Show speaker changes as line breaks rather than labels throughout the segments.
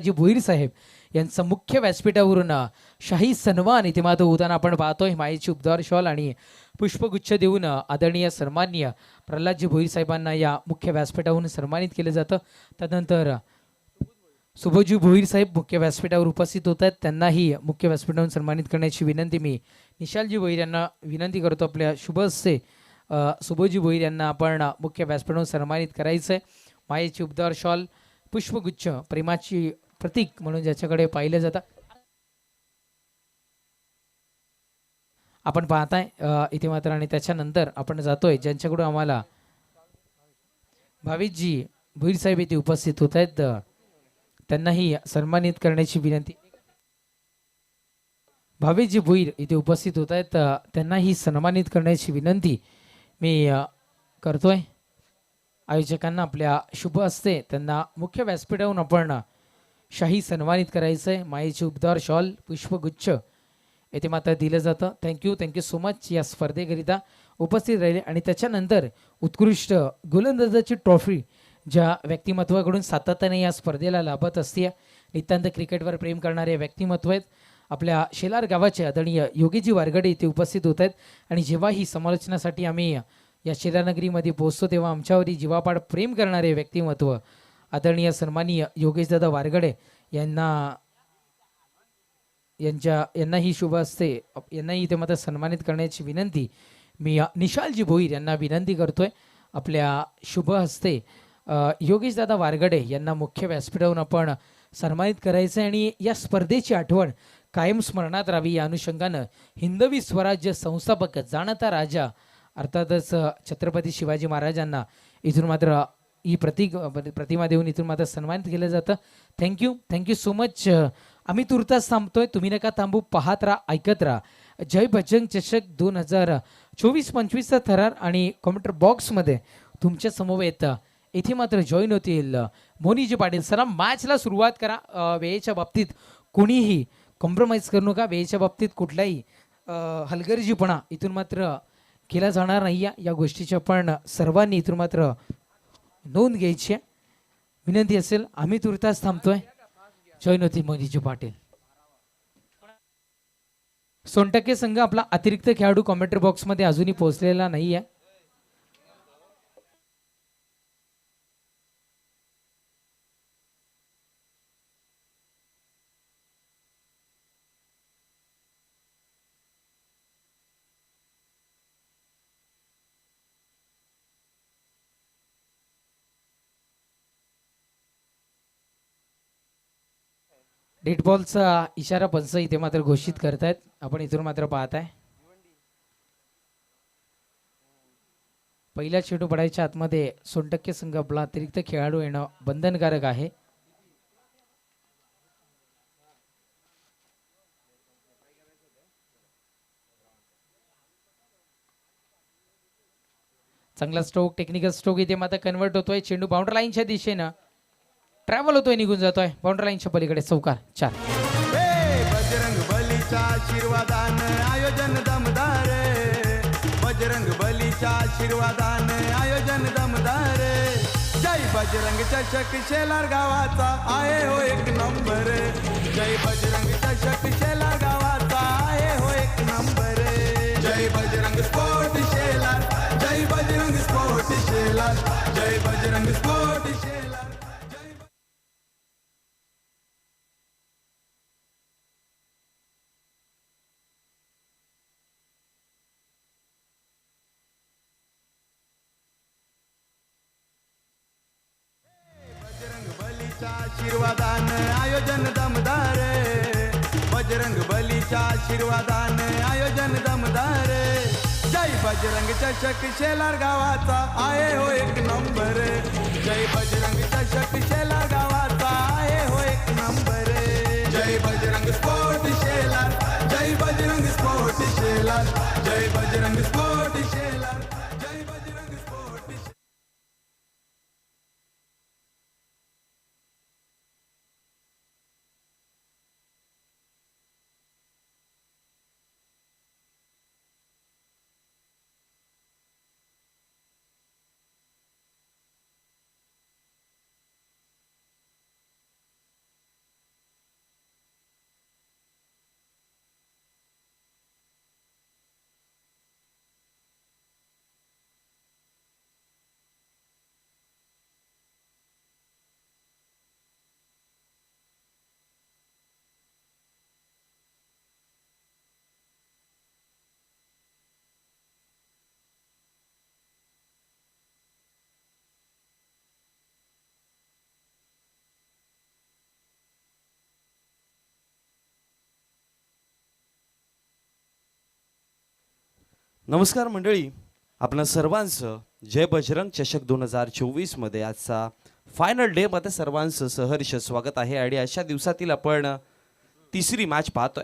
जी भोईर साहेब यांचं मुख्य व्यासपीठावरून शाही सन्मान इथे मात्र होताना आपण पाहतोय. मायेची उपदार शॉल आणि पुष्पगुच्छ देऊन आदरणीय सन्माननीय प्रल्हादजी भोईर साहेबांना या मुख्य व्यासपीठावरून सन्मानित केलं जातं. त्यानंतर सुभोजी भोईर साहेब मुख्य व्यासपीठावर उपस्थित होत आहेत. त्यांनाही मुख्य व्यासपीठावरून सन्मानित करण्याची विनंती मी निशालजी भोईर यांना विनंती करतो. आपल्या शुभ हस्ते सुभोजी भोईर यांना आपण मुख्य व्यासपीठावरून सन्मानित करायचं आहे. मायेची उपदार शॉल, पुष्पगुच्छ, प्रेमाची प्रतीक म्हणून ज्याच्याकडे पाहिलं जातं आपण पाहताय इथे मात्र. आणि त्याच्यानंतर आपण जातोय ज्यांच्याकडून आम्हाला भावेशजी भोईर साहेब इथे उपस्थित होत आहेत, त्यांनाही सन्मानित करण्याची विनंती. भावेशजी भोईर इथे उपस्थित होत आहेत, त्यांनाही सन्मानित करण्याची विनंती मी करतोय. आयोजकांना आपल्या शुभ हस्ते त्यांना मुख्य व्यासपीठावरून आपण शाही सन्मानित करायचं आहे. मायेची उपदार शॉल, पुष्पगुच्छ येथे मात्र दिलं जातं. थँक्यू सो मच या स्पर्धेकरिता उपस्थित राहिले. आणि त्याच्यानंतर उत्कृष्ट गोलंदाजाची ट्रॉफी ज्या व्यक्तिमत्वाकडून सातत्याने या स्पर्धेला लाभत असते, नितांत क्रिकेटवर प्रेम करणारे व्यक्तिमत्व आहेत. आपल्या शेलार गावाचे आदरणीय योगीजी वारगडे इथे उपस्थित होत आहेत. आणि जेव्हा ही समालोचनासाठी आम्ही या शिलानगरीमध्ये पोहोचतो तेव्हा आमच्यावरही जीवापाड प्रेम करणारे व्यक्तिमत्व आदरणीय सन्माननीय योगेशदादा वारगडे यांनाही शुभ असते, यांनाही इथे मात्र सन्मानित करण्याची विनंती मी निशालजी भोईर यांना विनंती करतोय. आपल्या शुभ हस्ते योगेशदादा वारगडे यांना मुख्य व्यासपीठावरून आपण सन्मानित करायचं आहे. आणि या स्पर्धेची आठवण कायम स्मरणात राहावी या अनुषंगानं हिंदवी स्वराज्य संस्थापक जाणता राजा अर्थातच छत्रपती शिवाजी महाराजांना इथून मात्र ही प्रतिमा देऊन इथून मात्र सन्मानित केलं जातं. Thank you so much. आम्ही तुर्तास थांबतोय, तुम्ही नका थांबू, पाहत राहा, ऐकत राहा. जय बजरंग चषक 2024-25चा थरार आणि कॉमेंटर बॉक्समध्ये तुमच्या समवेत इथे मात्र जॉईन होतील मोनीजी पाटील. सर मॅचला सुरुवात करा. वेळेच्या बाबतीत कोणीही कॉम्प्रोमाइज करू नका. वेळेच्या बाबतीत कुठलाही हलगर्जीपणा इथून मात्र केला जाणार नाही. या गोष्टीची आपण सर्वांनी इथून मात्र नोंद घ्यायची आहे, विनंती असेल. आम्ही तुर्तास थांबतोय, जॉईन होती मोदीजी पाटील. सोनटक्के संघ आपला अतिरिक्त खेळाडू कॉमेंट्री बॉक्समध्ये अजूनही पोहोचलेला नाही आहे. डेड बॉलचा इशारा पंच इथे मात्र घोषित करतायत, आपण इथून मात्र पाहताय. पहिल्या चेंडू पडायच्या आतमध्ये सोनटक्के संघ आपला अतिरिक्त खेळाडू येणं बंधनकारक आहे. चांगला स्ट्रोक, टेक्निकल स्ट्रोक इथे मात्र कन्वर्ट होतोय. चेंडू बाउंड्री लाईनच्या दिशेनं ट्रॅव्हल होतोय, निघून जातोय बाउंड्री लाईनच्या पलीकडे. चौकार 4.
बजरंग बलीच्या आशीर्वादाने आयोजन दमदार, बजरंग बलीच्या आशीर्वादाने आयोजन दमदार. जय बजरंग चषक शेलार गावाचा आहे हो एक नंबर. जय बजरंग चषक शेलार गावाचा आहे हो एक नंबर. जय बजरंग स्पोर्ट शेलार, जय बजरंग स्पोर्ट शेलार, जय बजरंग स्पोर्ट शेलार. आशीर्वादाने आयोजन दमदार, बजरंग बलीच्या आशीर्वादाने आयोजन दमदार. जय बजरंग चषक शेलार गावाचा आहे हो एक नंबर. जय बजरंग चषक शेलार गावाचा आहे हो एक नंबर. जय बजरंग स्पोर्ट शेलार, जय बजरंग स्पोर्ट शेलार, जय बजरंग स्पोर्ट शेलार, जय बजरंग स्पोर्ट.
नमस्कार मंडळी, आपणा सर्वांचं जय बजरंग चषक 2024 मध्ये आजचा फायनल डे मध्ये सर्वांचं सहर्ष स्वागत आहे. आणि अशा दिवसातील आपण तिसरी मॅच पाहतोय.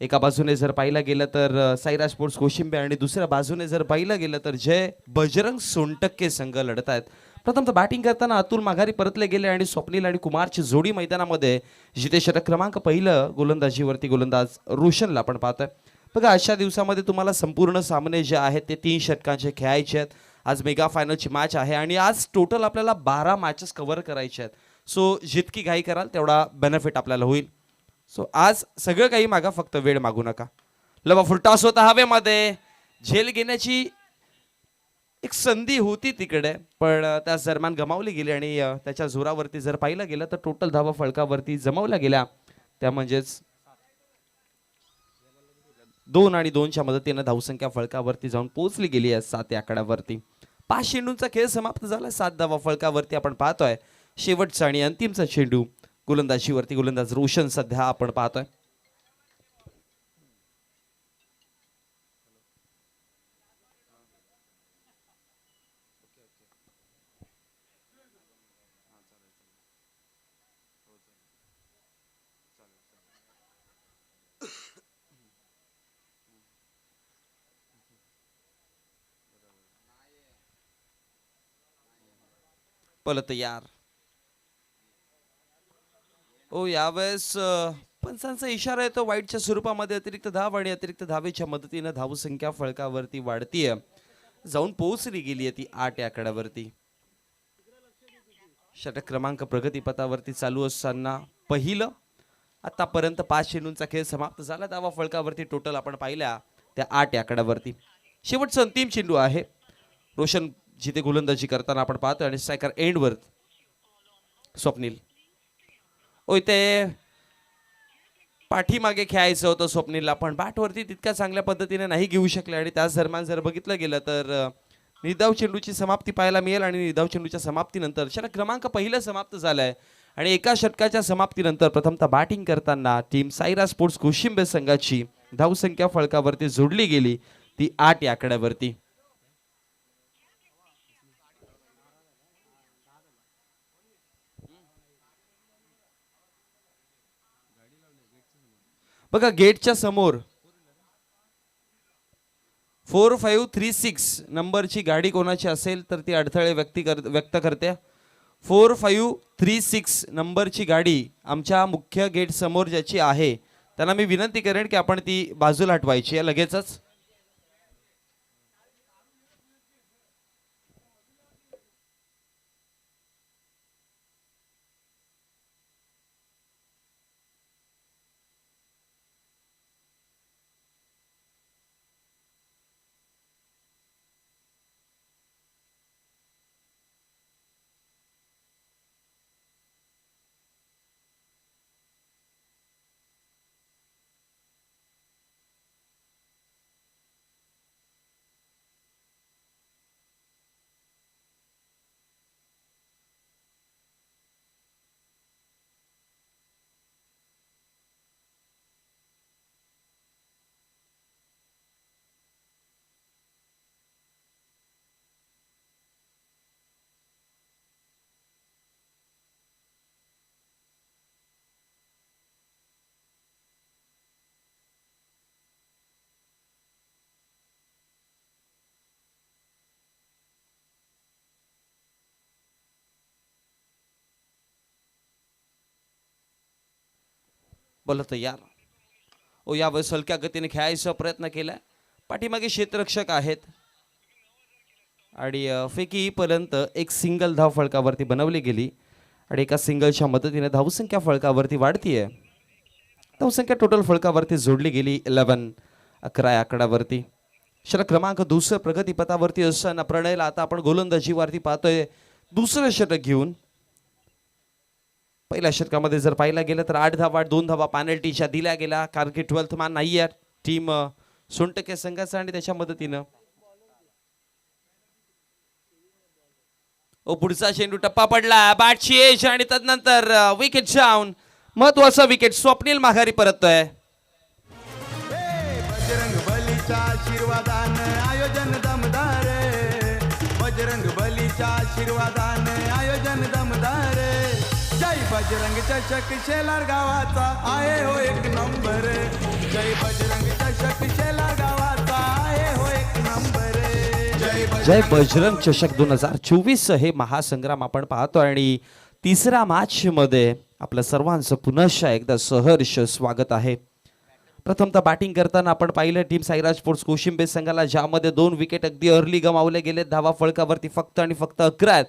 एका बाजूने जर पाहिलं गेलं तर साईराज स्पोर्ट्स कोशिंबे आणि दुसऱ्या बाजूने जर पाहिलं गेलं तर जय बजरंग सोनटक्के संघ लढत आहेत. प्रथमतः बॅटिंग करताना अतुल माघारी परतले गेले आणि स्वप्नील आणि कुमारची जोडी मैदानामध्ये जिथे षटक क्रमांक पहिलं गोलंदाजीवरती गोलंदाज रोशनला आपण पाहतोय. बघा, अशा दिवसामध्ये तुम्हाला संपूर्ण सामने जे आहेत ते 3 षटकांचे खेळायचे आहेत. आज मेगा फायनलची मॅच आहे आणि आज टोटल आपल्याला 12 मॅचेस कव्हर करायचे आहेत. सो जितकी घाई कराल तेवढा बेनिफिट आपल्याला होईल. सो आज सगळं काही मागा, फक्त वेळ मागू नका. लवा फुलटॉस होता हवेमध्ये, झेल घेण्याची एक संधी होती तिकडे, पण त्याच दरम्यान गमावली गेली. आणि त्याच्या जोरावरती जर पाहिलं गेलं तर टोटल धावा फळकावरती जमवल्या गेल्या. त्या म्हणजेच 2 आणि 2च्या मदतीने धावसंख्या फळकावरती जाऊन पोहोचली गेली आहे 7 या आकड्यावरती. 5 चेंडूंचा खेळ समाप्त झाला. 7 धावा फळकावरती आपण पाहतोय. शेवटचा आणि अंतिमचा चेंडू गोलंदाजीवरती गोलंदाज रोशन सध्या आपण पाहतोय. पलत यार ओ, यावेळेस पंचांचा इशारा येतो वाईटच्या स्वरूपामध्ये. अतिरिक्त धाव आणि अतिरिक्त धावेच्या मदतीने धावसंख्या फळकावरती वाढतीये, जाऊन पोहोचली गेली आहे ती 8 या आकड्यावरती. षटक क्रमांक प्रगतीपथावरती चालू असताना पहिलं आतापर्यंत 5 चेंडूंचा खेळ समाप्त झाला. धावा फळकावरती टोटल आपण पाहिल्या त्या 8 या आकड्यावरती. शेवटचा अंतिम चेंडू आहे. रोशन जिथे गोलंदाजी करताना आपण पाहतोय आणि स्ट्रायकर एंडवर स्वप्नील. ओ, इथे पाठीमागे खेळायचं होतं स्वप्नीलला, पण बॅटवरती तितक्या चांगल्या पद्धतीने नाही घेऊ शकले. आणि त्याच दरम्यान जर बघितलं गेलं तर निर्धाव चेंडूची समाप्ती पाहायला मिळेल. आणि निर्धाव चेंडूच्या समाप्तीनंतर षटक क्रमांक पहिलं समाप्त झालंय. आणि एका षटकाच्या समाप्तीनंतर प्रथमतः बॅटिंग करताना टीम साईराज स्पोर्ट्स कोशिंबे संघाची धावसंख्या फळकावरती जोडली गेली ती 8 या आकड्यावरती. बघा, गेटच्या समोर 4536 नंबरची गाडी कोणाची असेल तर ती अडथळे व्यक्त करते. 4536 नंबरची गाडी आमच्या मुख्य गेट समोर ज्याची आहे त्यांना मी विनंती करेन की आपण ती बाजूला हटवायची आहे लगेचच. बोलत यार ओ, यावेळेस हलक्या गतीने खेळायचा प्रयत्न केलाय. पाठीमागे क्षेत्ररक्षक आहेत आणि फेकीपर्यंत एक सिंगल धाव फळकावरती बनवली गेली. आणि एका सिंगलच्या मदतीने धावसंख्या फळकावरती वाढतीये. धावसंख्या टोटल फळकावरती जोडली गेली 11 या आकड्यावरती. षटक क्रमांक 2 प्रगतीपथावरती असताना प्रणयला आता आपण गोलंदाजीवरती पाहतोय दुसरं षटक घेऊन. पहिल्या षटकामध्ये जर पाहिला गेलं तर 8 धावा 2 धावा पॅनल्टीच्या दिल्या गेल्या, कारण की 12th मॅन नाही आहे टीम सोनटक्के संघाचा. आणि त्याच्या मदतीनं पुढचा चेंडू टप्पा पडला, बॅटची एज आणि तदनंतर विकेट जाऊन महत्वाचा विकेट स्वप्नील माघारी परततोय.
बजरंग बली बलीच्या आशीर्वादाने आयोजन दमदार जय बजरंग चषक शेलार गावाचा आहे हो एक नंबर जय बजरंग चषक शेलार गावाचा आहे हो एक नंबर
जय बजरंग चषक 2024 हे महासंग्राम आपण पाहतो आणि तिसऱ्या मॅच मध्ये आपल्या सर्वांचं पुनश्च एकदा सहर्ष स्वागत आहे. प्रथमतः बॅटिंग करताना आपण पाहिलं टीम साईराज स्पोर्ट्स कोशिंबे संघाला, ज्यामध्ये 2 विकेट अगदी अर्ली गमावले गेले. धावा फळकावरती फक्त आणि फक्त 11 आहेत.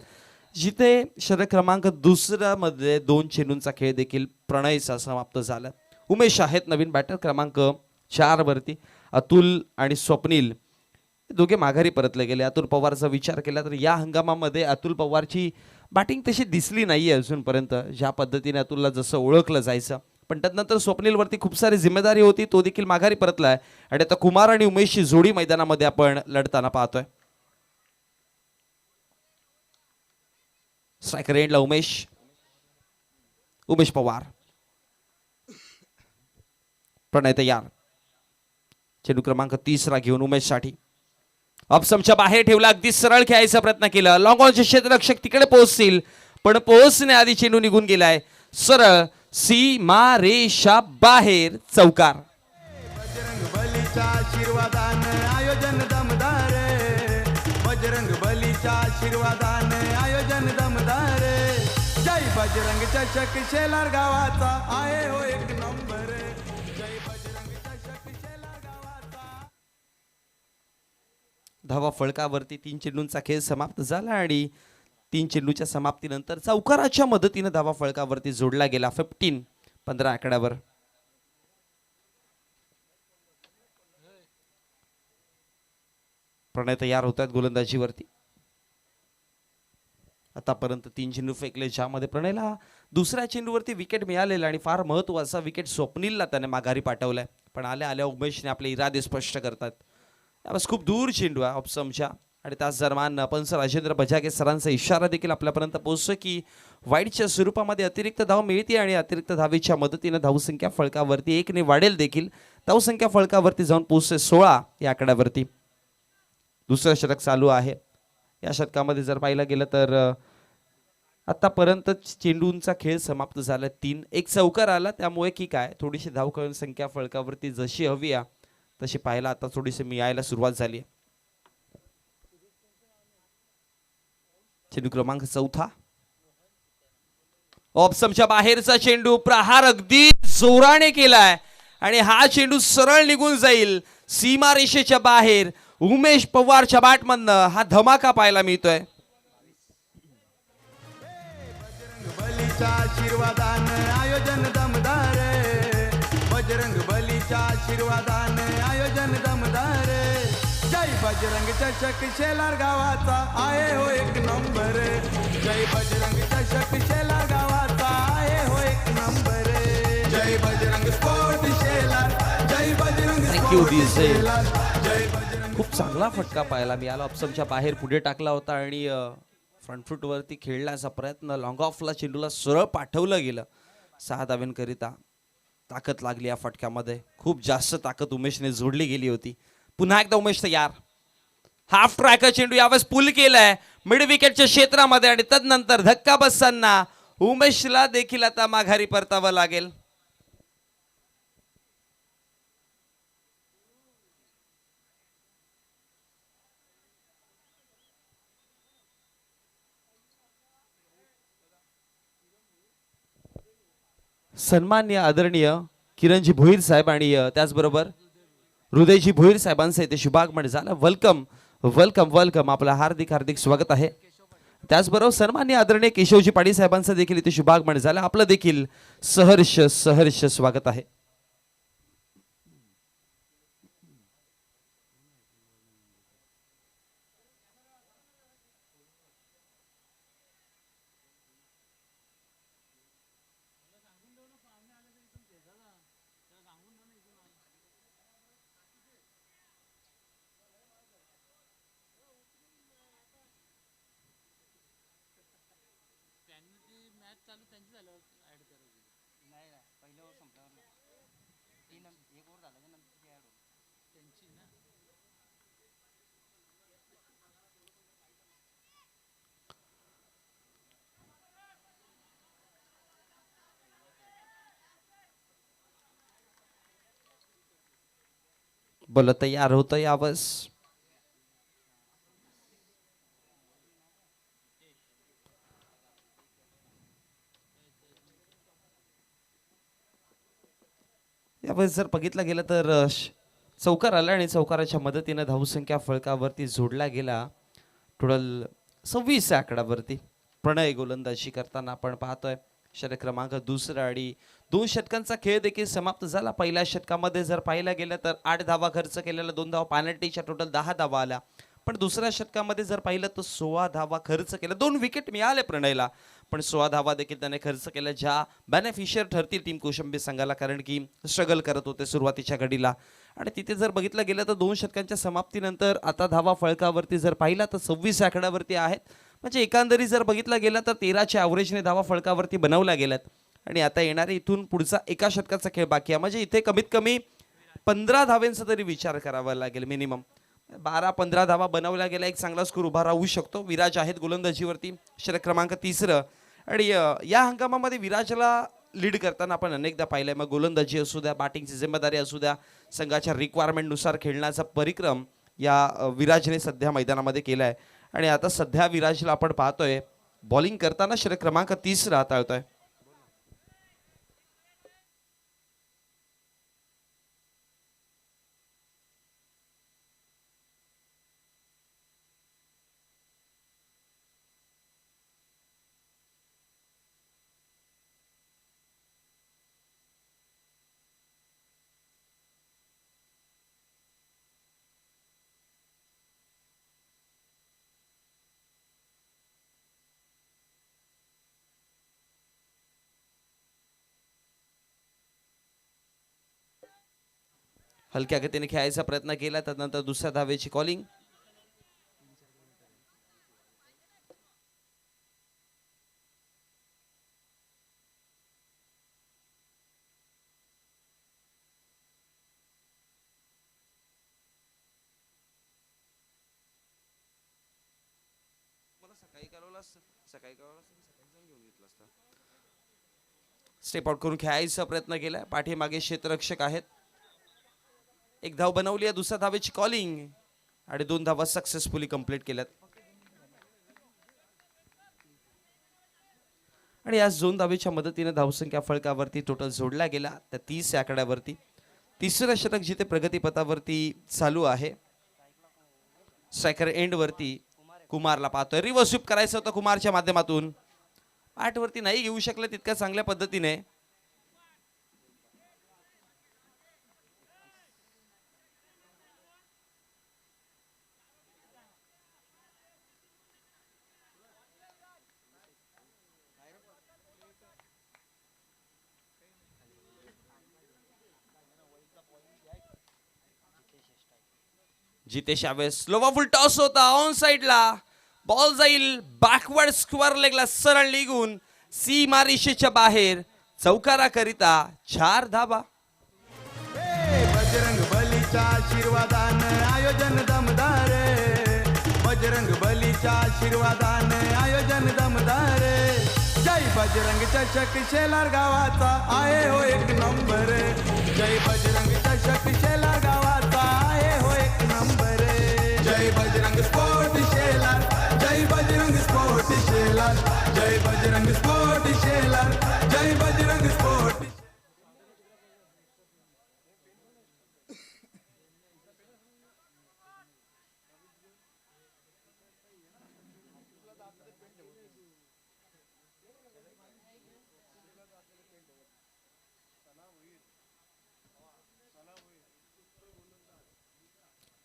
जिथे षटक क्रमांक 2 मध्ये 2 चेंडूंचा खेळ देखील प्रणयचा समाप्त झाला. उमेश आहेत नवीन बॅटर क्रमांक 4 वरती. अतुल आणि स्वप्नील दोघे माघारी परतले गेले. अतुल पवारचा विचार केला तर या हंगामामध्ये अतुल पवारची बॅटिंग तशी दिसली नाहीये अजूनपर्यंत, ज्या पद्धतीने अतुलला जसं ओळखलं जायचं. पण त्यानंतर स्वप्नीलवरती खूप सारी जिम्मेदारी होती, तो देखील माघारी परतलाय आणि आता कुमार आणि उमेशची जोडी मैदानामध्ये आपण लढताना पाहतोय. स्ट्रायकर एंडला उमेश पवार. प्रणय तयार. चेंडू क्रमांक 30 घेऊन उमेश साठी ऑप्शनच्या बाहेर ठेवला. अगदी सरळ खेळायचा प्रयत्न केला. लॉंग ऑनचे क्षेत्ररक्षक तिकडे पोहोचतील, पण पोहोचण्याआधी चेंडू निघून गेलाय सरळ सीमा रेषा बाहेर. चौकार.
बजरंग बलीच्या आशीर्वादाने आयोजन दमदार बजरंग बलीच्या आशीर्वादाने आयोजन दमदार जय बजरंग चषक शेलार गावाचा आहे हो एक नंबर जय बजरंग चषक शेलार गावाचा.
धावा फळकावरती 3 चेंडूंचा खेळ समाप्त झाला आणि 3 चेंडूच्या समाप्तीनंतर चौकाराच्या मदतीने धावा फळकावरती जोडला गेला. 15 आकड्यावर. प्रणय तयार होत आहेत गोलंदाजीवरती. आतापर्यंत 3 चेंडू फेकले, ज्यामध्ये प्रणयला दुसऱ्या चेंडूवरती विकेट मिळालेला आणि फार महत्वाचा विकेट स्वप्नीलला त्याने माघारी पाठवलाय. पण आल्या उमेशने आपले इरादे स्पष्ट करतात. यावेळेस खूप दूर चेंडू आहे ऑप्शनच्या आणि त्याच दरम्यान पंच राजेंद्र बजागे सरांचा इशारा देखील आपल्यापर्यंत पोहोचतो की वाईडच्या स्वरूपामध्ये अतिरिक्त धाव मिळते आणि अतिरिक्त धावेच्या मदतीने धावसंख्या फळकावरती 1 ने वाढेल देखील. धावसंख्या फळकावरती जाऊन पोहोचते 16 या आकड्यावरती. दुसरं षटक चालू आहे. या षटकामध्ये जर पाहिलं गेलं तर आतापर्यंत चेंडूंचा खेळ समाप्त झाला. 3 एक चौकार आला, त्यामुळे की काय थोडीशी धाव संख्या फळकावरती जशी हवी आहे तशी पाहायला आता थोडीशी मिळायला सुरुवात झाली. चेंडू क्रमांक 4 ऑप्शनच्या बाहेरचा चेंडू. प्रहार अगदी जोराने केलाय आणि हा चेंडू सरळ निघून जाईल सीमारेषेच्या बाहेर. उमेश पवारच्या बॅटमधनं हा धमाका पाहायला मिळतोय.
बलीच्या आशीर्वादाने आयोजन दमदार बजरंग बलीच्या आशीर्वादाने आयोजन दमदार जय बजरंग चषक शेलार गावाचा आहे हो एक नंबर जय बजरंग चषक शेलार गावाचा आहे हो एक नंबर जय बजरंग स्पोर्ट शेलार जय बजरंग
थँक्यू
स्पोर्ट शेलार जय बजरंग.
खूप चांगला फटका पाहायला मिळाला. ऑप्शनच्या बाहेर पुढे टाकला होता आणि फ्रंट फूट वरती खेळण्याचा प्रयत्न. लॉंग ऑफला चेंडूला सरळ पाठवलं गेलं 6 धाव्यांकरिता. ताकद लागली या फटक्यामध्ये. खूप जास्त ताकद उमेशने जोडली गेली होती. पुन्हा एकदा उमेश तयार. हाफ ट्रॅकर चेंडू यावेळेस पुल केलाय मिड विकेटच्या क्षेत्रामध्ये आणि तदनंतर धक्का बसताना उमेशला देखील आता माघारी परतावं लागेल. सन्मान्य आदरणीय किरणजी भोईर साहेब आणि त्याचबरोबर हृदयजी भोईर साहेबांचं इथे शुभागमन झालं. Welcome welcome welcome. आपलं हार्दिक हार्दिक स्वागत आहे. त्याचबरोबर सन्मान्य आदरणीय केशवजी पाटील साहेबांचं देखील इथे शुभागमन झालं. आपलं देखील सहर्ष सहर्ष स्वागत आहे. बोल तयार होतं यावंस. यावेळेस जर बघितलं गेलं तर चौकार आला आणि चौकाराच्या मदतीनं धावसंख्या फळकावरती जोडला गेला. टोटल 26 या आकड्यावरती प्रणय गोलंदाजी करताना आपण पाहतोय. षटक क्रमांक दुसरा आणि 2 षटकांचा खेळ देखील समाप्त झाला. पहिल्या षटकामध्ये जर पाहायला गेलं तर 8 धावा खर्च केलेला, 2 धावा पेनल्टीच्या, टोटल 10 धावा आल्या. पण दुसऱ्या षटकामध्ये जर पाहिलं तर 16 धावा खर्च केल्या, 2 विकेट मिळाले प्रणयला, पण 16 धावा देखील त्याने खर्च केल्या, ज्या बेनिफिशियर ठरतील टीम कौशंबी संघाला, कारण की स्ट्रगल करत होते सुरुवातीच्या घडीला. आणि तिथे जर बघितलं गेलं तर 2 षटकांच्या समाप्तीनंतर आता धावा फळकावरती जर पाहिला तर 26 आकड्यावरती आहेत. म्हणजे एकंदरीत जर बघितलं गेलं तर 13च्या ॲव्हरेजने धावा फळकावरती बनवल्या गेल्यात. आणि आता येणारे इथून पुढचा एका षटकाचा खेळ बाकी आहे. म्हणजे इथे कमीत कमी 15 धावेंचा तरी विचार करावा लागेल. मिनिमम 12-15 धावा बनवल्या गेल्या, एक चांगला स्कोर उभा राहू शकतो. विराज आहेत गोलंदाजीवरती, षटक क्रमांक 3. आणि या हंगामामध्ये विराजला लीड करताना आपण अनेकदा पाहिलंय. मग गोलंदाजी असू द्या, बॅटिंगची जिम्मेदारी असू द्या, संघाच्या रिक्वायरमेंटनुसार खेळण्याचा परिक्रम या विराजने सध्या मैदानामध्ये केला आहे. आणि आता सध्या विराजला आपण पाहतोय बॉलिंग करताना षटक क्रमांक 30 हाताळतोय. हलक्या गतीने खेळायचा प्रयत्न केला, त्यानंतर दुसऱ्या धावेची कॉलिंग. स्टेप आउट करून खेळायचा प्रयत्न केलाय. पाठीमागे क्षेत्ररक्षक आहेत. एक धाव बनवली आहे, दुसऱ्या धावेची कॉलिंग आणि 2 धावा सक्सेसफुली कंप्लीट केल्यात. आणि आज 2 धावेच्या मदतीने धावसंख्या फळकावरती टोटल जोडला गेला त्या 30 या आकड्यावरती. तिसरं षटक जिथे प्रगतीपथावरती चालू आहे. स्ट्रायकर एंड वरती कुमारला पाहतोय, रिव्हर्स स्वीप करायचं होतं कुमारच्या माध्यमातून. 8 वरती नाही घेऊ शकले तितक्या चांगल्या पद्धतीने. जितेश यावेळेस स्लोवा फुल टॉस होता ऑन साइडला. बॉल जाईल बॅकवर्ड स्क्वेअर लेगला सरळ निघून सीमा रेषेच्या बाहेर. चौकाराकरिता 4 धावा.
बजरंग बलीच्या आशीर्वादानं आयोजन दमदार. बजरंग बलीच्या आशीर्वादानं आयोजन दमदार. जय बजरंग चषक शेलार गावाचा आहे हो एक नंबर. जय बजरंग चषक शेलार गावाचा आहे हो एक नंबर. जय बजरंग स्पोर्ट शेलार, जय बजरंग स्पोर्ट शेलार, जय बजरंग स्पोर्ट शेलार, जय बजरंग स्पोर्ट.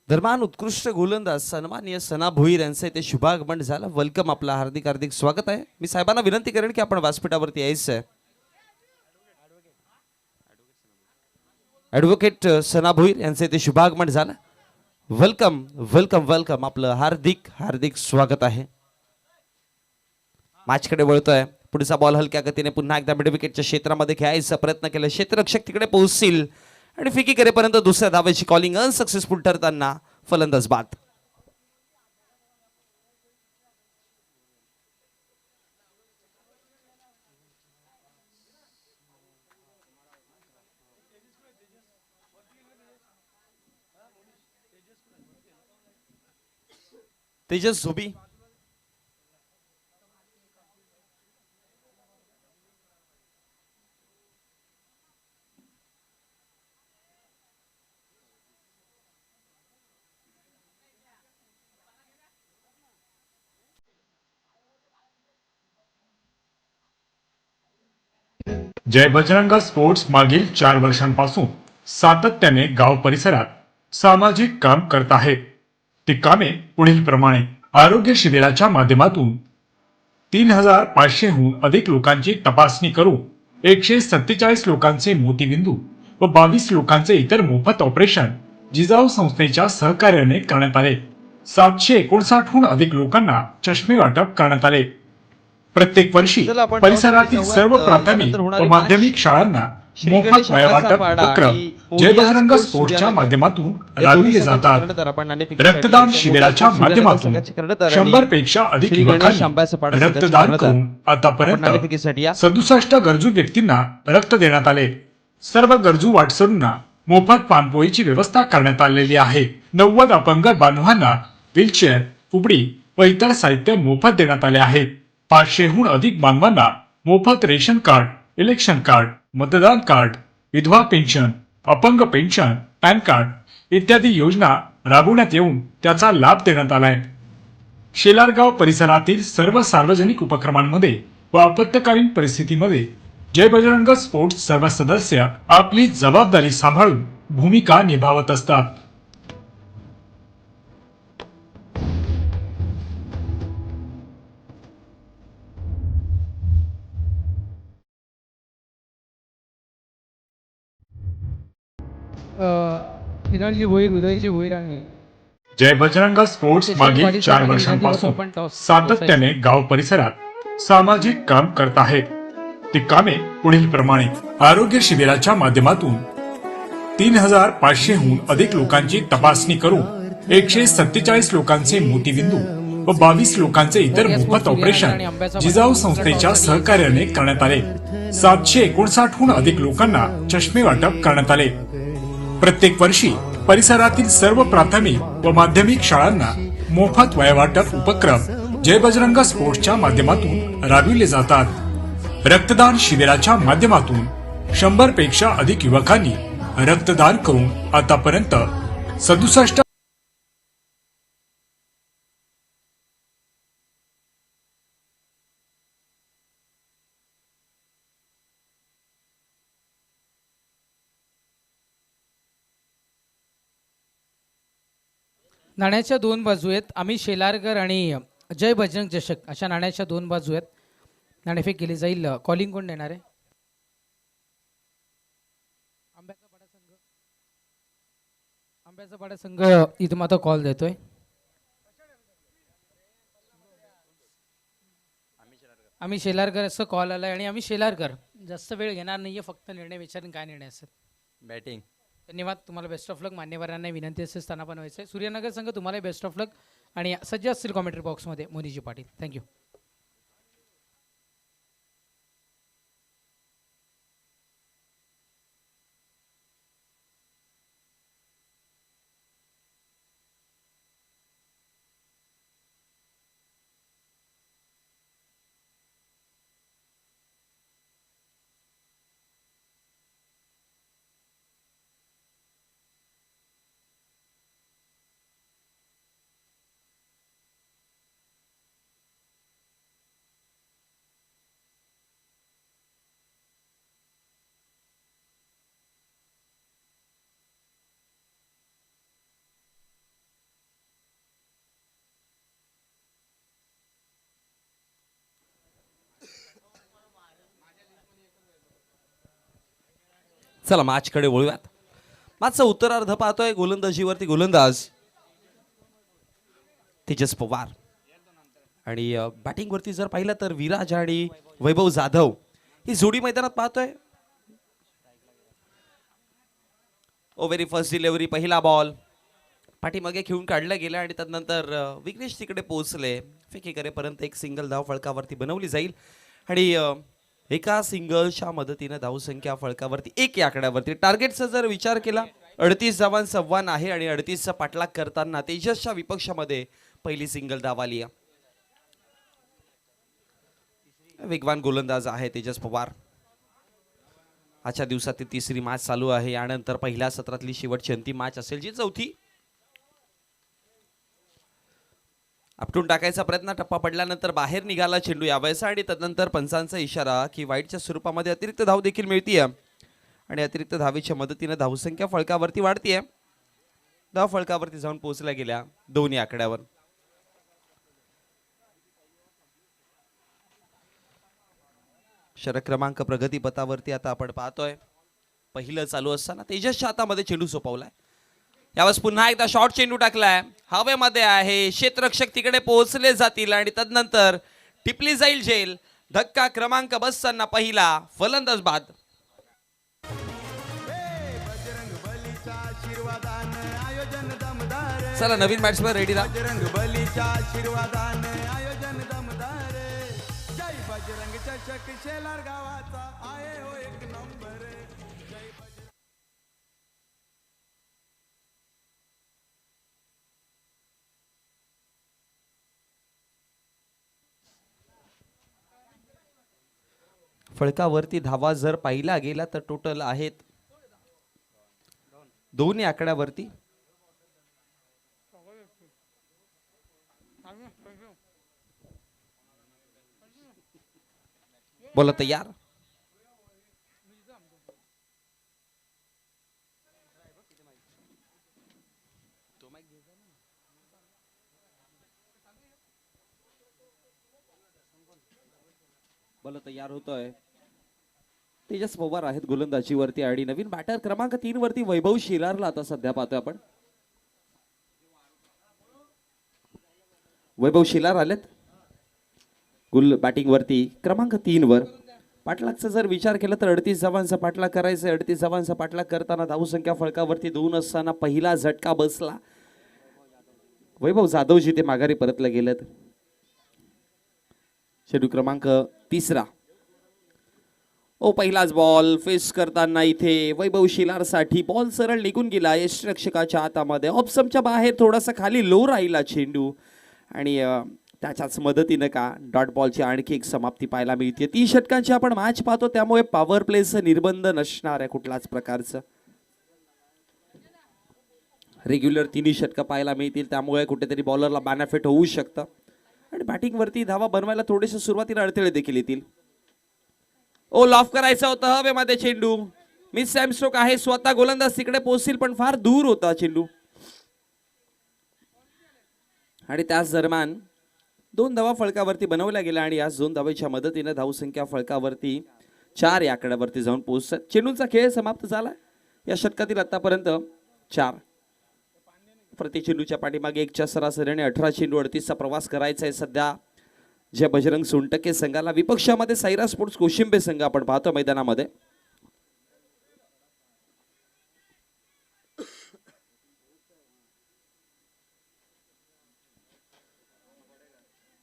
दरम्यान उत्कृष्ट गोलंदाज सन्माननीय सना भोईर यांचं इथे शुभागमन झालं. वेलकम, आपलं हार्दिक हार्दिक स्वागत आहे. मी साहेबांना विनंती करेन की आपण व्यासपीठावरती यायचं आहे. ॲडव्होकेट सना भोईर यांचं इथे शुभागमन झालं. वेलकम वेलकम वेलकम, आपलं हार्दिक हार्दिक स्वागत आहे. मॅचकडे वळतोय. पुढचा बॉल हलक्या गतीने पुन्हा एकदा मिड विकेटच्या क्षेत्रामध्ये खेळायचा प्रयत्न केला. क्षेत्ररक्षक तिकडे पोहोचतील आणि फिकी करेपर्यंत दुसऱ्या धावेची कॉलिंग अनसक्सेसफुल ठरताना फलंदाज बाद. तेजस झोबी,
जय बजरंग स्पोर्ट्स मागील 4 वर्षांपासून सातत्याने गाव परिसरात सामाजिक काम करत आहे. ती कामे पुढील प्रमाणे: आरोग्य शिबिराच्या माध्यमातून 3500हून अधिक लोकांची तपासणी करून 147 लोकांचे मोतीबिंदू व 22 लोकांचे इतर मोफत ऑपरेशन जिजाऊ संस्थेच्या सहकार्याने करण्यात आले. 759हून अधिक लोकांना चष्मे वाटप करण्यात आले. प्रत्येक वर्षी
चला आपण
परिसरातील
संवाद,
सर्व प्राथमिक
नंतर
व
होणारी
माध्यमिक
मॅच
शाळांना
श्री
मोफत
गणेश
वया वाटप
अभ्यासापाडा
उपक्रम
आणि
जय
ओडिया
बजरंग
स्पोर्ट्स
स्पोर्ट्सच्या
सुर्यानगर
माध्यमातून
या
राबविले
दोन्ही
जातात.
संघाचे आपण नाणेफेकीसाठी
रक्तदान
मोठ्या
शिबिराच्या
मोठ्या
माध्यमातून
संघाचे कर्णधार आणि
100 पेक्षा अधिक
श्री गणेश
युवकांनी
अभ्यासापाडा संघाचे
रक्तदान
कर्णधार.
करून
आपण
आतापर्यंत
नाणेफेकीसाठी या.
67 गरजू व्यक्तींना रक्त देण्यात आले. सर्व गरजू वाटसरूंना मोफत पानपोळीची व्यवस्था करण्यात आलेली आहे. 90 अपंग बांधवांना व्हीलचेअर, उपडी व इतर साहित्य मोफत देण्यात आले आहे. 500हून अधिक बांधवांना मोफत रेशन कार्ड, इलेक्शन कार्ड, मतदान कार्ड, विधवा पेन्शन, अपंग पेन्शन, पॅन कार्ड इत्यादी योजना राबवण्यात येऊन त्याचा लाभ देण्यात आलाय. शेलारगाव परिसरातील सर्व सार्वजनिक उपक्रमांमध्ये व आपत्कालीन परिस्थितीमध्ये जय बजरंग स्पोर्ट्स सर्व सदस्य आपली जबाबदारी सांभाळून भूमिका निभावत असतात.
निशालजी भोईर, उदयजी भोईर आणि
जय बजरंग स्पोर्ट्स मागील 4 वर्षांपासून सातत्याने गाव परिसरात सामाजिक काम करत आहे. ती कामे पुढील प्रमाणे: आरोग्य शिबिराच्या माध्यमातून 3500हून अधिक लोकांची तपासणी करून 147 लोकांचे मोतीबिंदू व 22 लोकांचे इतर मोफत ऑपरेशन जिजाऊ संस्थेच्या सहकार्याने करण्यात आले. 759हून अधिक लोकांना चष्मे वाटप करण्यात आले. प्रत्येक वर्षी परिसरातील सर्व प्राथमिक व माध्यमिक शाळांना मोफत वया वाटप उपक्रम जय बजरंग स्पोर्ट्सच्या माध्यमातून राबविले जातात. रक्तदान शिबिराच्या माध्यमातून 100 पेक्षा अधिक युवकांनी रक्तदान करून आतापर्यंत 67
नाण्याच्या दोन बाजू आहेत. आम्ही शेलारकर आणि जय बजरंग चषक अशा नाण्याच्या दोन बाजू आहेत. नाणेफेक केली जाईल. कॉलिंग कोण देणार आहे? आंब्याचा पाडा संघ इथून आता कॉल देतोय. आम्ही शेलारकर असं कॉल आलाय आणि आम्ही शेलारकर जास्त वेळ घेणार नाहीये. फक्त निर्णय विचारून काय निर्णय असेल.
बॅटिंग.
धन्यवाद. तुम्हाला बेस्ट ऑफ लक. मान्यवरांना विनंती असेल स्थाना बनवायचं आहे. सूर्यनगर संघ तुम्हाला बेस्ट ऑफ लक आणि सज्ज असतील कॉमेंट्री बॉक्समध्ये मोदीजी पाटील. थँक्यू.
चला मॅचकडे वळूयात. मॅचचा उत्तरार्ध पाहतोय. गोलंदाजीवरती गोलंदाज तेजस पवार आणि बॅटिंगवरती जर पाहिलं तर विराज आणि वैभव जाधव ही जोडी मैदानात पाहतोय. व्हेरी फर्स्ट डिलिव्हरी, पहिला बॉल पाठीमागे खेळून काढला गेला आणि त्यानंतर विघ्नेश तिकडे पोहोचले. फेकी करेपर्यंत एक सिंगल धाव फळकावरती बनवली जाईल आणि एका सिंगलच्या मदतीने धावसंख्या फळकावरती 1 या आकड्यावरती. टार्गेटचा जर विचार केला 38 धावांचा आव्हान आहे आणि 38चा पाठलाग करताना तेजसच्या विपक्षामध्ये पहिली सिंगल धावाली आहे. वेगवान गोलंदाज आहे तेजस पवार. आजच्या दिवसात तिसरी मॅच चालू आहे. यानंतर पहिल्या सत्रातली शेवटची अंतिम मॅच असेल जी चौथी. आपटून टाकायचा प्रयत्न, टप्पा पडल्यानंतर बाहेर निघाला चेंडू यावेळेस आणि तदनंतर पंचांचा इशारा की वाईटच्या स्वरूपामध्ये अतिरिक्त धाव देखील मिळतीये आणि अतिरिक्त धावेच्या मदतीने धावसंख्या फळकावरती वाढतीये. धाव फळकावरती जाऊन पोहोचल्या गेल्या दोन्ही आकड्यावर. षटक क्रमांक प्रगतीपथावरती आता आपण पाहतोय. पहिलं चालू असताना तेजसच्या हातामध्ये चेंडू सोपवलाय. यावेळेस पुन्हा एकदा शॉर्ट चेंडू टाकलाय, हवेमध्ये आहे. क्षेत्ररक्षक तिकडे पोहोचले जातील आणि तदनंतर टिपली जाईल झेल. धक्का क्रमांक बसताना पहिला फलंदाज बाद.
बजरंग बलीच्या आशीर्वादानं आयोजन दमदार.
चला नवीन बॅट्समॅन रेडी राहा.
बजरंग बलीच्या आशीर्वादानं आयोजन दमदार. जय बजरंग चषक शेलार गावाचा आहे हो एक नंबर. जय बजरंग.
फळकावरती धावा जर पाहिला गेला तर टोटल आहेत दोन्ही आकड्यावरती. बोला तयार. बोला तयार होतोय. तेजस पवार आहेत गोलंदाजीवरती आणि नवीन बॅटर क्रमांक 3 वरती वैभव शिलारला आता सध्या पाहतोय आपण. वैभव शिलार आलेत गुल बॅटिंग वरती क्रमांक 3 वर. पाठलागचा जर विचार केला तर 38 धावांचा पाठलाग करायचा. 38 धावांचा पाठलाग करताना धावसंख्या फळकावरती 2 असताना पहिला झटका बसला. वैभव जाधवजी ते माघारी परतले गेलेत. चेंडू क्रमांक 3. ओ पहिलाच बॉल फेस करताना इथे वैभव शिलारसाठी बॉल सरळ निघून गेला यष्टिरक्षकाच्या हातामध्ये. ऑप्समच्या बाहेर थोडासा खाली लो राहिला चेंडू आणि त्याच्याच मदतीनं का डॉट बॉलची आणखी एक समाप्ती पाहायला मिळते. 3 षटकांची आपण मॅच पाहतो त्यामुळे पॉवर प्लेचं निर्बंध नसणार आहे कुठल्याच प्रकारचं. रेग्युलर 3 षटकं पाहायला मिळतील त्यामुळे कुठेतरी बॉलरला बेनिफिट होऊ शकतं आणि बॅटिंगवरती धावा बनवायला थोडेसे सुरुवातीला अडथळे देखील येतील. ओ लॉफ करायचा होता हवेमध्ये चेंडू. मिस सॅम स्ट्रोक आहे. स्वतः गोलंदाज तिकडे पोहोचतील पण फार दूर होता चेंडू आणि त्याच दरम्यान 2 धावा फळकावरती बनवल्या गेल्या आणि याच 2 धावेच्या मदतीने धावसंख्या फळकावरती 4 या आकड्यावरती जाऊन पोहोचतात. चेंडूंचा खेळ समाप्त झाला या षटकातील आतापर्यंत 4. प्रति चेंडूच्या पाठीमागे 1च्या सरासरीने 18 चेंडू 38चा प्रवास करायचा आहे सध्या ज्या बजरंग सोनटके संघाला. विपक्षामध्ये साईरा स्पोर्ट्स कोशिंबे संघ आपण पाहतो मैदानामध्ये.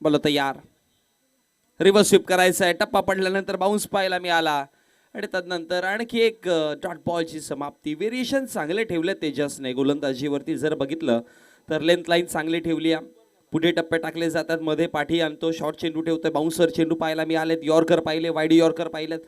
बोला तयार. रिव्हर्स स्वीप करायचा आहे. टप्पा पडल्यानंतर बाउन्स पाहायला मिळाला आणि तदनंतर आणखी एक डॉट बॉलची समाप्ती. व्हेरिएशन चांगले ठेवले तेजसने गोलंदाजीवरती जर बघितलं तर लेंथ लाईन चांगली ठेवली आहे. पुढे टप्पे टाकले जातात, मध्ये पाठी आणतो, शॉर्ट चेंडू ठेवतोय, बाउन्सर चेंडू पाहायला मिळालेत, यॉर्कर पाहिले, वाईड यॉर्कर पाहिलेत.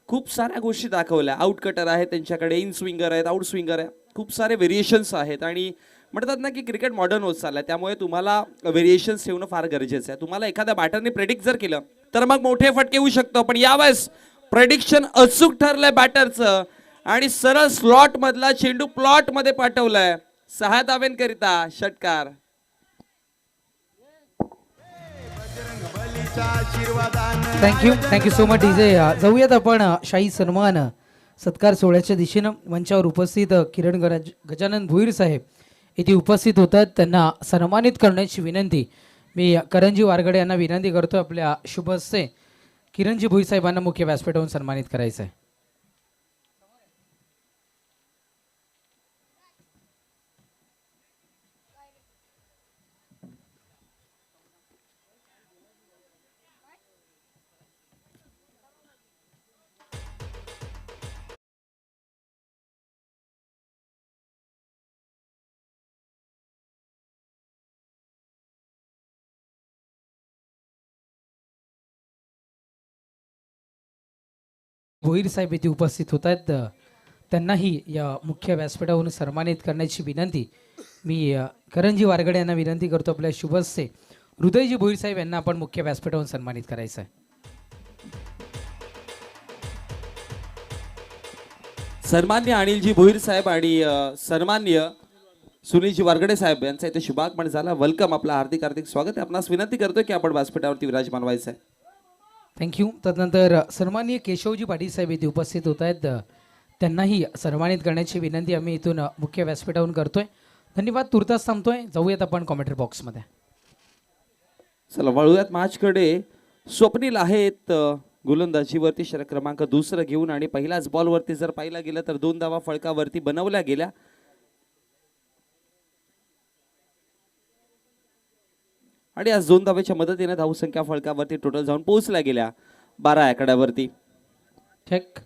खूप साऱ्या गोष्टी दाखवल्या. आउट कटर आहे त्यांच्याकडे, इन स्विंगर आहेत, आउट स्विंगर आहे. खूप सारे व्हेरिएशन्स आहेत आणि म्हणतात ना की क्रिकेट मॉडर्न होत चाललंय त्यामुळे तुम्हाला व्हेरिएशन्स ठेवणं फार गरजेचं आहे. तुम्हाला एखाद्या बॅटरने प्रेडिक्ट जर केलं तर मग मोठे फटके येऊ शकतो. पण यावेळेस प्रेडिक्शन अचूक ठरलंय बॅटरचं आणि सरळ स्लॉट मधला चेंडू प्लॉट मध्ये पाठवलाय 6 धावेंकरिता षटकार.
Thank you so much DJ. जाऊयात आपण शाही सन्मान सत्कार सोहळ्याच्या दिशेनं. मंचावर उपस्थित किरण गजानन भोईर साहेब इथे उपस्थित होतात. त्यांना सन्मानित करण्याची विनंती मी करंजी वारगडे यांना विनंती करतो. आपल्या शुभ हस्ते किरणजी भोईर साहेबांना मुख्य व्यासपीठावरून सन्मानित करायचं आहे. भोईर साहेब येथे उपस्थित होत आहेत. त्यांनाही या मुख्य व्यासपीठावरून सन्मानित करण्याची विनंती मी करंजी वारगडे यांना विनंती करतो. आपल्या शुभ हस्ते हृदयजी भोईर साहेब यांना आपण मुख्य व्यासपीठावरून सन्मानित करायचं आहे.
सन्मान्य अनिलजी भोईर साहेब आणि सन्मान्य सुनीलजी वारगडे साहेब यांचा इथे शुभागमन झाला. वेलकम, आपलं हार्दिक हार्दिक स्वागत आहे. आपणास विनंती करतोय की आपण व्यासपीठावरती विराजमान व्हायचं आहे.
थँक्यू. तदनंतर सन्माननीय केशवजी पाटील साहेब येथे उपस्थित होत आहेत. त्यांनाही सन्मानित करण्याची विनंती आम्ही इथून मुख्य व्यासपीठावरून करतोय. धन्यवाद. तुर्तास थांबतोय. जाऊयात आपण कॉमेंट्री बॉक्समध्ये.
चला वळूयात मॅचकडे. स्वप्नील आहेत गोलंदाजीवरती षटक क्रमांक 2 घेऊन आणि पहिल्याच बॉलवरती जर पाहिला गेलं तर 2 धावा फळकावरती बनवल्या गेल्या. आणि आज 2 धावेच्या मदतीने धावसंख्या फळकावरती टोटल जाऊन पोहोचल्या गेल्या 12 आकड्यावरती.
चेक.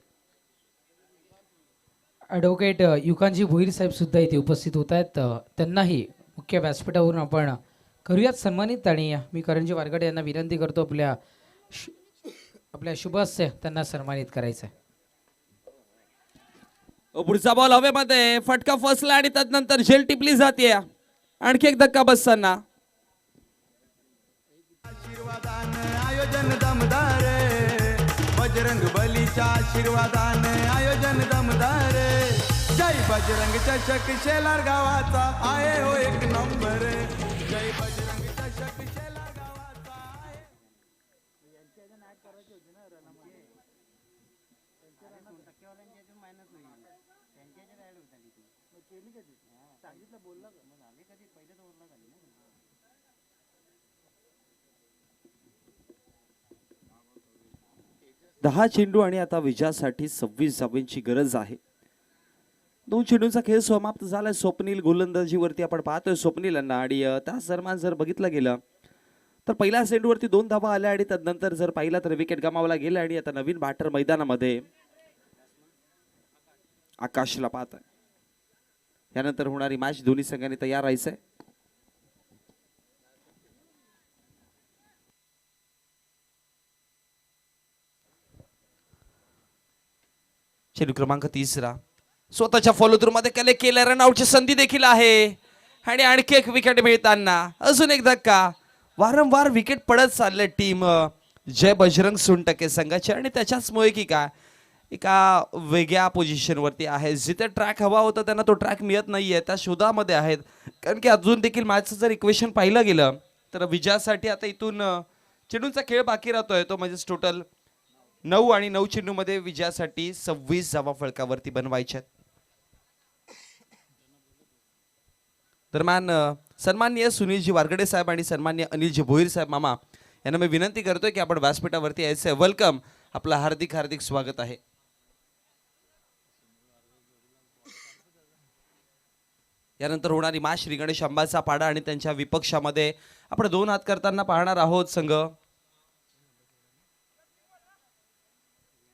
ॲडव्होकेट युकांजी भोईर साहेब सुद्धा इथे उपस्थित होत आहेत. त्यांनाही मुख्य व्यासपीठावरून आपण करूयात सन्मानित. आणि मी करंजी वारगडे यांना विनंती करतो आपल्या शुभ हस्ते त्यांना सन्मानित करायचं आहे.
पुढचा बॉल हवेमध्ये फटका फसला आणि त्यानंतर झेल टिपली जाते. आणखी एक धक्का बसताना
आशीर्वादानं आयोजन दमदार, बजरंग बलीच्या आशीर्वादान आयोजन दमदार. जय बजरंग चषक शेलार गावाचा आहे हो एक नंबर. जय बजरंग चषक शेलार गावाचा आहे.
दहा चेंडू आणि आता विजयासाठी 26 धावांची गरज आहे. 2 चेंडूंचा खेळ समाप्त झालाय. स्वप्नील गोलंदाजीवरती आपण पाहतोय स्वप्नील यांना. आणि त्याच दरम्यान जर बघितलं गेलं तर पहिल्या चेंडूवरती 2 धावा आल्या आणि त्यानंतर जर पाहिला तर विकेट गमावला गेला. आणि आता नवीन बॅटर मैदानामध्ये आकाशला पाहत आहे. यानंतर होणारी मॅच दोन्ही संघांनी तयार राहायचंय. चेंडू क्रमांक 3 स्वतःच्या फॉलो थ्रू मध्ये कलेक्ट केल्या. रनआउटची संधी देखील आहे आणि आणखी एक विकेट मिळताना अजून एक धक्का. वारंवार विकेट पडत चालले टीम जय बजरंग सोनटक्के संघाची. आणि त्याच्याचमुळे की काय एका वेगळ्या पोझिशनवरती आहे. जिथे ट्रॅक हवा होता त्यांना तो ट्रॅक मिळत नाहीये. त्या शोधामध्ये आहेत. कारण की अजून देखील मॅचचं जर इक्वेशन पाहिलं गेलं तर विजयासाठी आता इथून चेंडूंचा खेळ बाकी राहतोय. तो म्हणजेच टोटल 9 आणि 9 चेंडूमध्ये विजयासाठी 26 धावा फळकावरती बनवायच्या. दरम्यान सन्माननीय सुनीलजी वारगडे साहेब आणि सन्माननीय अनिलजी भोईर साहेब मामा यांना मी विनंती करतोय की आपण व्यासपीठावरती यायचं आहे. वेलकम, आपलं हार्दिक हार्दिक स्वागत आहे. यानंतर होणारी मॅच श्री गणेश अंबाचा पाडा आणि त्यांच्या विपक्षामध्ये आपण 2 हात करताना पाहणार आहोत संघ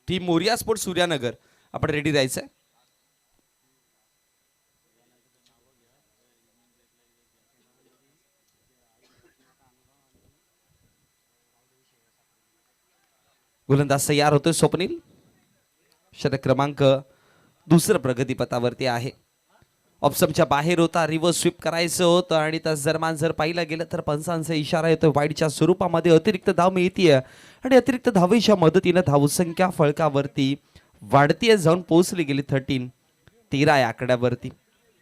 टीम मोरिया स्पोर्ट सूर्यानगर. आपण रेडी राहायचंय. गोलंदाज तयार होतोय स्वप्नील. षटक क्रमांक 2 प्रगतीपथावरती आहे. ऑप्शनच्या बाहेर होता. रिव्हर्स स्वीप करायचं होतं आणि त्याच दरम्यान जर पाहिलं गेलं तर पंचांचा इशारा येतो. वाईडच्या स्वरूपामध्ये अतिरिक्त धाव मिळतीये आणि अतिरिक्त धावेच्या मदतीने धावसंख्या फळकावरती वाढतीये. जाऊन पोहोचली गेली 13 या आकड्यावरती.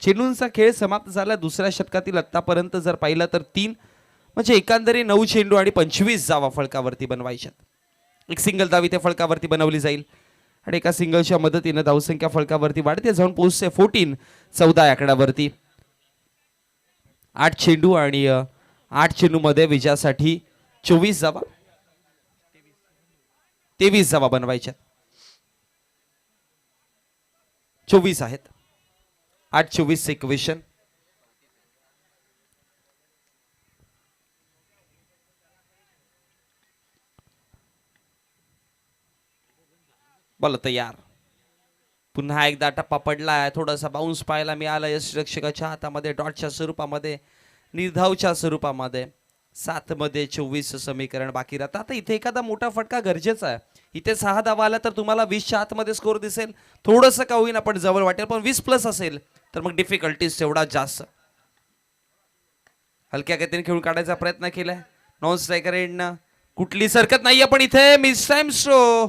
चेंडूंचा खेळ समाप्त झाला. दुसऱ्या षटकातील आतापर्यंत जर पाहिलं तर 3 म्हणजे एकंदरीत 9 चेंडू आणि 25 धावा फळकावरती बनवायच्या. एक सिंगल धाव इथे फळकावरती बनवली जाईल आणि एका सिंगलच्या मदतीने धावसंख्या फळकावरती वाढते. जाऊन पोहोचते 14 आकड्यावरती. 8 चेंडू आणि 8 चेंडू मध्ये विजयासाठी 23 धावा 23 धावा बनवायच्या. 24 आहेत. 8-24 इक्वेशन. बोला तयार. पुन्हा एकदा टप्पा पडलाय. थोडासा बाउन्स पाहायला मिळाला यष्टिरक्षकाच्या हातामध्ये. डॉटच्या स्वरूपामध्ये, निर्धावच्या स्वरूपामध्ये. 7 मध्ये 24 समीकरण बाकी राहतं. आता इथे एखादा मोठा फटका गरजेचा आहे. इथे 6 धावा आला तर तुम्हाला 20च्या आतमध्ये स्कोर दिसेल, थोडंसं का होईना पण जवळ वाटेल, पण 20 प्लस असेल तर मग डिफिकल्टीज तेवढा जास्त. हलक्या गतीने खेळून काढायचा प्रयत्न केलाय नॉन स्ट्रायकर एंडनं, कुठलीच हरकत नाहीये, पण इथे मिस टाइम स्ट्रो,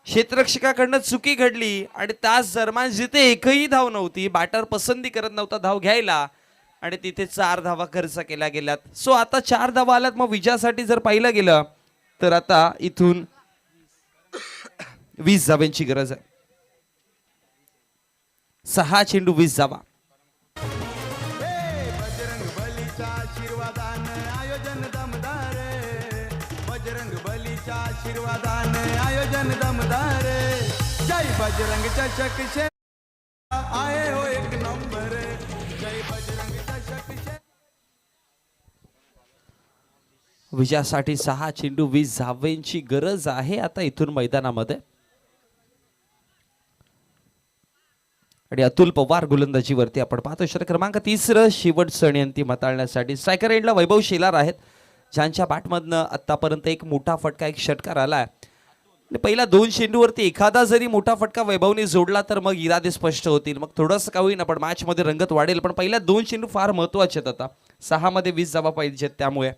क्षेत्ररक्षकाकडनं चुकी घडली आणि तास दरम्यान जिथे एकही धाव नव्हती, बॅटर पसंती करत नव्हता धाव घ्यायला आणि तिथे 4 धावा खर्च केल्या गेल्यात. सो आता 4 धावा आल्यात, मग विजयासाठी जर पाहिलं गेलं तर आता इथून 20 धावांची गरज आहे. 6 चेंडू 20 धावा.
बजरंग बलीच्या आशीर्वादाने आयोजन दमदार, बजरंग बलीच्या आशीर्वादाने आयोजन दमदार. जय बजरंग चषक शे आए हो एक नंबर, जय बजरंग चषक शे.
विजयासाठी 6 चेंडू 20 धावांची गरज आहे आता इथून मैदानामध्ये. आणि अतुल पवार गोलंदाजीवरती आपण पाहतो. षटक क्रमांक 30 शेवटचं आणि अंतिम हाताळण्यासाठी स्ट्रायकर एंडला वैभव शेलार आहेत, ज्यांच्या बॅटमधनं आतापर्यंत एक मोठा फटका, एक षटकार आलाय. आणि पहिल्या 2 चेंडूवरती एखादा जरी मोठा फटका वैभवने जोडला तर मग इरादे स्पष्ट होतील, मग थोडंसं का होईना पण मॅचमध्ये रंगत वाढेल. पण पहिल्या 2 चेंडू फार महत्त्वाचे आहेत. आता 6 मध्ये 20 धावा पाहिजेत, त्यामुळे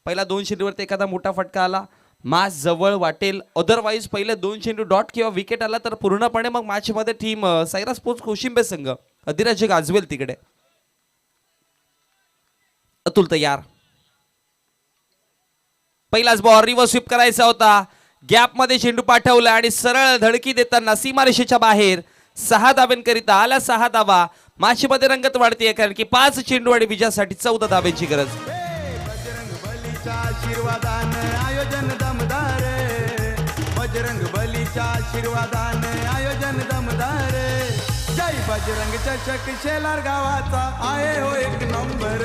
पहिल्या 2 चेंडूवरती एखादा मोठा फटका आला मॅच जवळ वाटेल. अदरवाईज पहिले 2 चेंडू डॉट किंवा विकेट आला तर पूर्णपणे मग मॅचमध्ये टीम सायरा स्पोर्ट्स कोशिंबे संघ अधिराज्य गाजवेल तिकडे. अतुल तयार, पहिलाच बॉल रिव्हर्स स्वीप करायचा होता, गॅप मध्ये चेंडू पाठवला आणि सरळ धडकी देताना सीमारेषेच्या बाहेर 6 धाब्यांकरिता आला. 6 धावा, मॅचमध्ये रंगत वाढते कारण की 5 चेंडू आणि विजयासाठी 14 धाब्यांची गरज.
बजरंग बलीच्या आशीर्वादाने आयोजन दमदार, बजरंग बलीच्या आशीर्वादाने आयोजन दमदार. जय बजरंग चषक शेलार गावाचा आहे हो एक नंबर,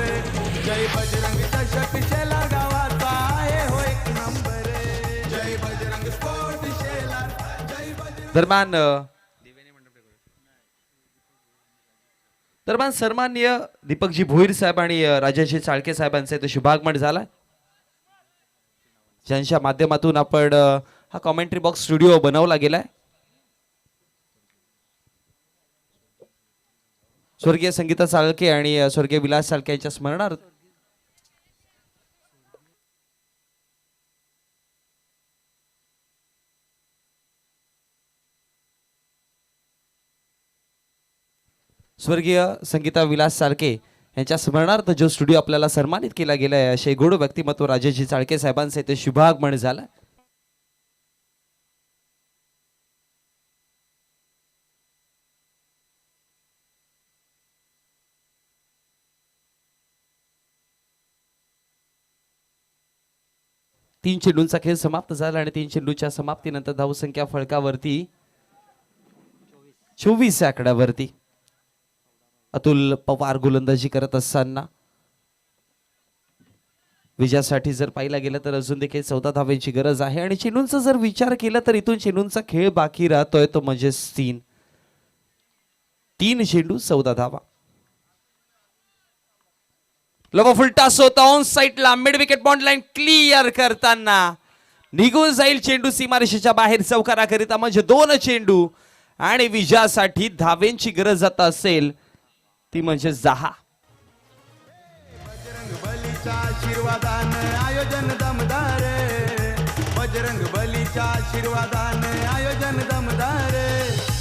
जय बजरंग चषक शेलार गावाचा आहे हो एक नंबर, जय बजरंग स्पोर्ट शेलार, जय बजरंग.
दरम्यान सन्माननीय दीपकजी भोईर साहेब आणि राजाजी चाळके साहेबांचा इथे शुभागमन झाला, ज्यांच्या माध्यमातून आपण हा कॉमेंट्री बॉक्स स्टुडिओ बनवला गेलाय. स्वर्गीय संगीता चाळके आणि स्वर्गीय विलास चाळके यांच्या स्मरणार्थ स्वर्गीय संगीता विलास चाळके यांच्या स्मरणार्थ जो स्टुडिओ आपल्याला सन्मानित केला गेला आहे, असे गोड व्यक्तिमत्व राजेजी चाळके साहेबांचे इथे शुभागमन झालं. तीन चेंडूंचा खेळ समाप्त झाला आणि 3 चेंडूच्या समाप्तीनंतर धावसंख्या फळकावरती 24 या आकड्यावरती. अतुल पवार गोलंदाजी करत असताना विजयासाठी जर पाहिला गेलं तर अजून देखील 14 धावांची गरज आहे. आणि चेंडूंचा जर विचार केला तर इथून चेंडूंचा खेळ बाकी राहतोय तो म्हणजे 3 चेंडू 14 धावा. लोक फुलटास होता ऑन साइडला, mid wicket bond line clear करताना निघून जाईल चेंडू सीमारेषेच्या बाहेर चौकाराकरिता, म्हणजे 2 चेंडू आणि विजयासाठी धावेंची गरज आता असेल ती म्हणजे 10.
बजरंग बलीच्या आशीर्वादाने आयोजन दमदार, बजरंग बलीच्या आशीर्वादाने आयोजन दमदार.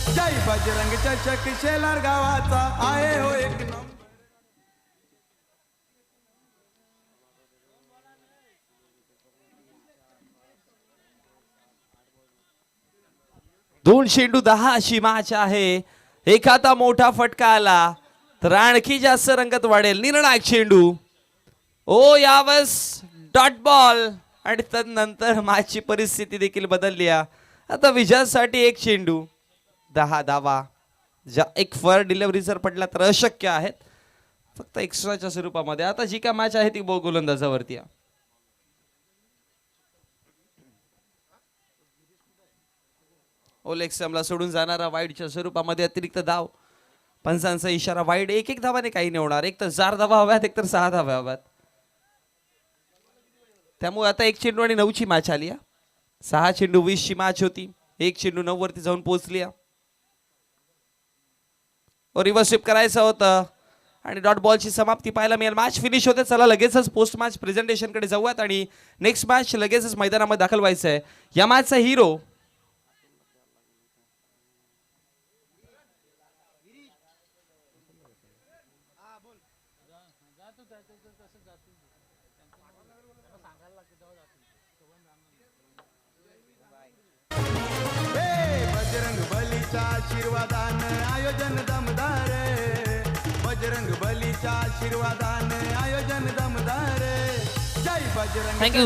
जय बजरंग चषक शेलार गावाचा आहे हो एक नंबर.
2 चेंडू 10 अशी मॅच आहे. एखादा मोठा फटका आला तर आणखी जास्त रंगत वाढेल. निर्णायक चेंडू, ओ यावस डॉट बॉल आणि त्यानंतर मॅचची परिस्थिती देखील बदलली. आता विजयासाठी 1 चेंडू 10 धावा, ज्या एक फर डिलिव्हरी जर पडला तर अशक्य आहेत, फक्त एक्स्ट्राच्या स्वरूपामध्ये. आता जी काय मॅच आहे ती गोलंदाजावरती आहे. ओलेक्समला सोडून जाणारा वाईडच्या स्वरूपामध्ये अतिरिक्त धाव, पंचांचा इशारा वाईड. 1 धावाने काही नाही होणार. एक तर 4 धावा हव्यात, एक तर 6 धावा हव्यात. त्यामुळे आता 1 चेंडू आणि 9ची मॅच आली आहे. 6 चेंडू 20 ची मॅच होती. 1 चेंडू 9 वरती जाऊन पोहोचली. रिव्हर्स स्वीप करायचं होतं आणि डॉट बॉलची समाप्ती पाहायला मिळेल. मॅच फिनिश होते. चला लगेचच पोस्ट मॅच प्रेझेंटेशन कडे जाऊयात आणि नेक्स्ट मॅच लगेचच मैदानामध्ये दाखल व्हायचं आहे. या मॅचचा हिरो
बजरंग बलीच्या आशीर्वादानं आयोजन दमदार. बजरंग बलीच्या आशीर्वादानं आयोजन दमदार. जय बजरंग.
थँक्यू